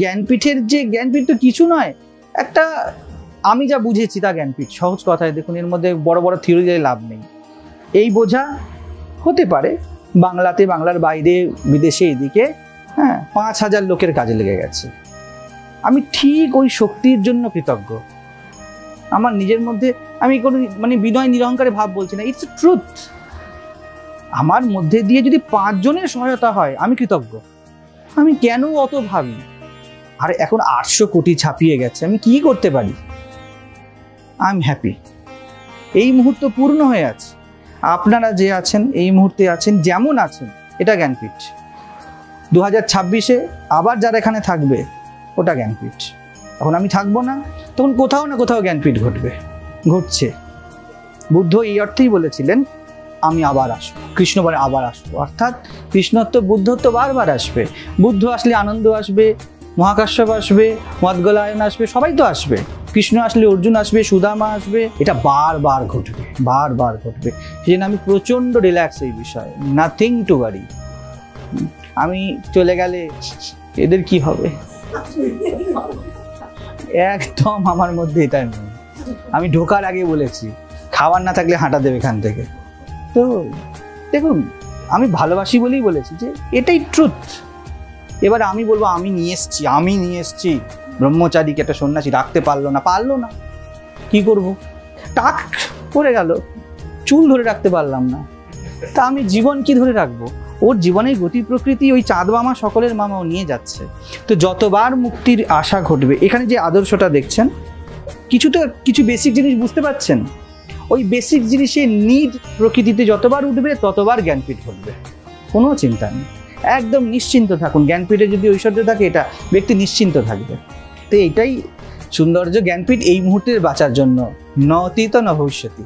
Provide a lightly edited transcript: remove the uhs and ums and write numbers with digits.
জ্ঞানপীঠের যে জ্ঞানপীঠ তো কিছু নয়, একটা আমি যা বুঝেছি তা জ্ঞানপীঠ। সহজ কথায় দেখুন, এর মধ্যে বড় বড় থিওরি দিয়ে লাভ নেই। এই বোঝা হতে পারে বাংলাতে, বাংলার বাইরে, বিদেশে, এদিকে 5,000 লোকের কাজে লেগে গেছে। আমি ঠিক ওই শক্তির জন্য কৃতজ্ঞ। আমার নিজের মধ্যে আমি কোনো বিনয় নিরহংকারে ভাব বলছি না, ইটস ট্রুথ। আমার মধ্যে দিয়ে যদি 5 জনের সহায়তা হয় আমি কৃতজ্ঞ। আমি কেন অত ভাবি? আর এখন 800 কোটি ছাপিয়ে গেছে, আমি কি করতে পারি? I am happy. এই মুহূর্ত পূর্ণ হয়ে আছে। আপনারা যে আছেন, এই মুহূর্তে আছেন, যেমন আছেন, এটা জ্ঞানপীঠ। 2026-এ আবার যারা এখানে থাকবে, ওটা জ্ঞানপীঠ। তখন আমি থাকবো না, তখন কোথাও না কোথাও জ্ঞানপীঠ ঘটবে, ঘটছে। বুদ্ধ এই অর্থেই বলেছিলেন আমি আবার আসবো। কৃষ্ণ বলে আবার আসবো, অর্থাৎ কৃষ্ণত্ব বুদ্ধত্ব বারবার আসবে। বুদ্ধ আসলে আনন্দ আসবে, মহাকাশ্যপ আসবে, মদগলায়ন আসবে, সবাই তো আসবে। কৃষ্ণ আসলে অর্জুন আসবে, সুদামা আসবে। এটা বারবার ঘটবে, বারবার ঘটবে। সেই জন্য আমি প্রচণ্ড রিল্যাক্স এই বিষয়ে, নাথিং টু ওয়ারি। আমি চলে গেলে এদের কি হবে, একদম আমার মধ্যে এটাই নেই। আমি ঢোকার আগে বলেছি খাবার না থাকলে হাঁটা দেবে এখান থেকে। তো দেখুন, আমি ভালোবাসি বলেই বলেছি যে এটাই ট্রুথ। এবার আমি বলবো আমি নিয়ে এসছি ব্রহ্মচারীকে, একটা সন্ন্যাসী রাখতে পারলো না, কি করব? টাক পড়ে গেল, চুল ধরে রাখতে পারলাম না, তা আমি জীবন কি ধরে রাখবো? ওর জীবনের গতি প্রকৃতি, ওই চাঁদ মামা সকলের মামাও নিয়ে যাচ্ছে। তো যতবার মুক্তির আশা ঘটবে, এখানে যে আদর্শটা দেখছেন, কিছু বেসিক জিনিস বুঝতে পারছেন, ওই বেসিক জিনিসের নিড প্রকৃতিতে যতবার উঠবে ততবার জ্ঞানপীঠ ঘটবে। কোনো চিন্তা নেই, একদম নিশ্চিন্ত থাকুন। জ্ঞানপীঠে যদি ঐশ্বর্য থাকে, এটা ব্যক্তি নিশ্চিন্ত থাকবে। তো এইটাই সৌন্দর্য জ্ঞানপীঠ এই মুহূর্তের বাঁচার জন্য, ন অতীত ন ভবিষ্যতি।